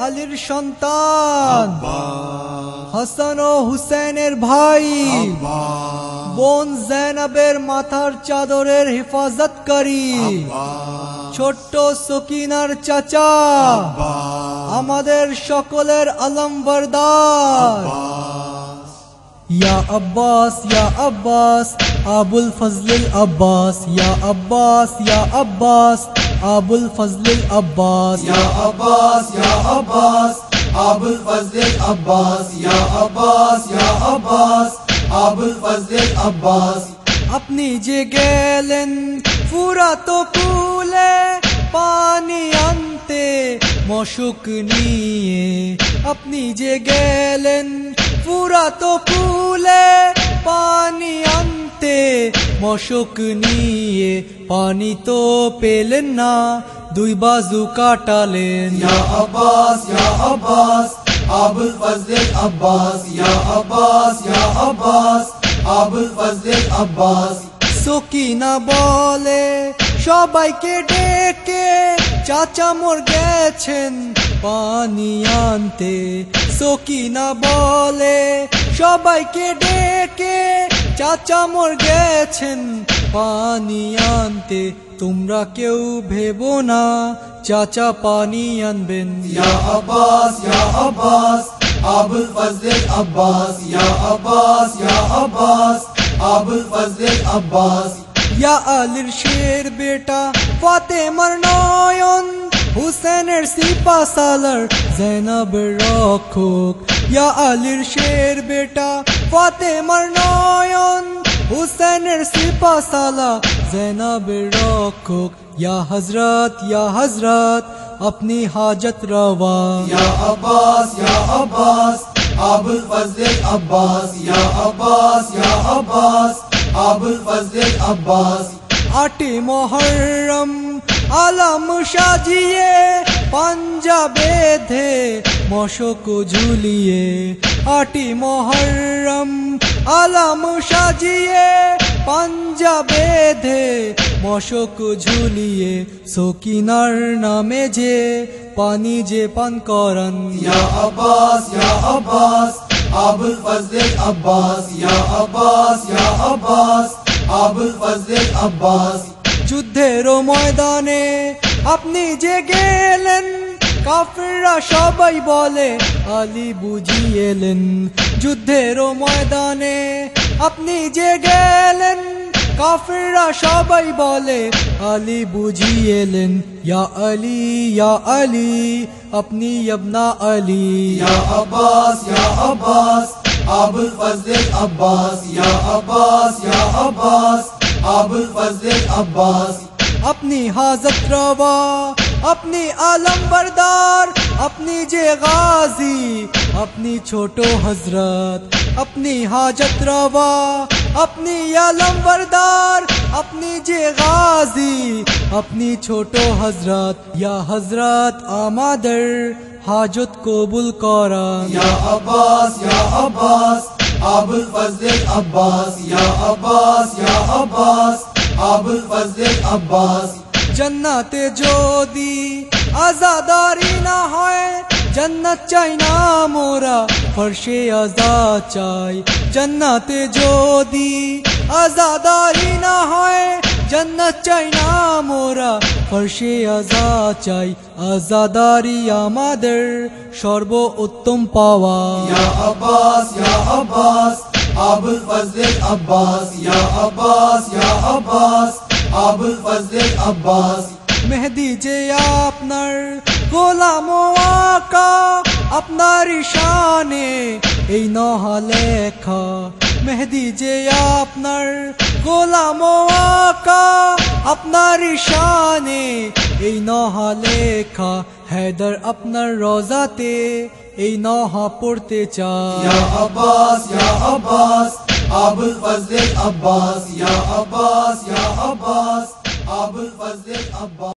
আলীর সন্তান, হাসান ও হুসেনের ভাই, বোন জৈনবের মাথার চাদরের হেফাজতকারী, ছোট্ট সকিনার চাচা, আমাদের সকলের আলমবরদার। ইয়া আব্বাস, ইয়া আব্বাস, আবুল ফজল আব্বাস, ইয়া আব্বাস, ইয়া আব্বাস, আবুল ফজল আব্বাস, ইয়া আব্বাস, ইয়া আব্বাস, আবুল ফজল আব্বাস, ইয়া আব্বাস, ইয়া আব্বাস, আবুল ফজল আব্বাস। আপনি যে গেলেন ফুরাত কুলে পানি আনতে মশক নিয়ে, আপনি যে গেলেন ফুরাত কুলে পানি আনতে মশক নিয়ে, পানি তো পেলেন না, দুই বাজু কাটালেন। ইয়া আব্বাস, ইয়া আব্বাস, আবুল ফজল আব্বাস, ইয়া আব্বাস, ইয়া আব্বাস, আবুল ফজল আব্বাস। সকিনা বলে সবাইকে ডেকে, চাচা মোর গেছেন পানি আনতে। সকিনা বলে সবাইকে ডেকে, চাচা মোর গেছেন পানি আনতে। তোমরা কেউ ভেবো না চাচা পানি আনবেন। ইয়া আব্বাস, ইয়া আব্বাস, আবুল ফজল আব্বাস, ইয়া আব্বাস, ইয়া আব্বাস, আবুল ফজল আব্বাস। ইয়া আলীর শের বেটা ফাতেমার নয়ন, হুসেনের সিপা সালার জৈনবের রক্ষক। ইয়া আলীর শের বেটা ফাতেমার নয়ন, হুসেনের সিপা সালা জৈনবের রক্ষক। ইয়া হজরত अपनी हाजत रवा। या अब्बास, या अब्बास, अबुल फजल अब्बास, या अब्बास, या अब्बास, अबुल फजल अब्बास। आटे मुहर्रम आलम साजिए पंजा बेधे मशक झुलिए, आटी मुहर्रम आलम साजिए पंजा बेधे मशक झुलिए, सकिनार नामे जे पानी जे पान करान। या अब्बास, या अब्बास, अबुल फजल अब्बास, या अब्बास, या अब्बास, अबुल फजल अब्बास। যুদ্ধের ময়দানে আপনি যে গেলেন, কাফেররা সবাই বলে আলী বুঝি এলেন। যুদ্ধের ময়দানে আপনি যে গেলেন, কাফেররা সবাই বলে আলী বুঝি এলেন। ইয়া আলী আপনি ইবনা আলী। या अब्बास, या अब्बास, अबुल फजल अब्बास, या अब्बास, या अब्बास, अबुल फजल अब्बास। अपनी हाजत रवा अपनी आलम बरदार, अपनी जे गाजी अपनी छोटो हजरत। अपनी हाजत रवा अपनी आलम बरदार, अपनी जे गाजी अपनी छोटो हजरत। या हजरत आमादर हाजत कबूल करान। या अब्बास, या अब्बास, अबुल फजल अब्बास, या अब्बास, या अब्बास, अबुल फजल अब्बास। जन्नते जोदी आजादारी ना होए, जन्नत चाই না মোরা ফরশে আজাদ চাই। जन्नते जोदी आजादारी ना होए, जन्नत চাই না মোরা ফরশে আজাদ চাই। আজাদারি আমাদের সর্ব উত্তম পাওয়া। या अब्बास, या अब्बास, अबुल फजल अब्बास, या अब्बास, या अब्बास, अबुल फजल अब्बास। মেহেদি যে আপনার গোলাম আকা, আপনার শানে এই নহা লেখা। মেহেদি যে আপনার গোলাম আকা, আপনার শানে এই নহা লেখা। हैदर আপনার রোজাতে এই নহা পড়তে চায়। या अब्बास, या अब्बास, अबुल फजल अब्बास, या अब्बास, या अब्बास, अबुल फजल अब्बास।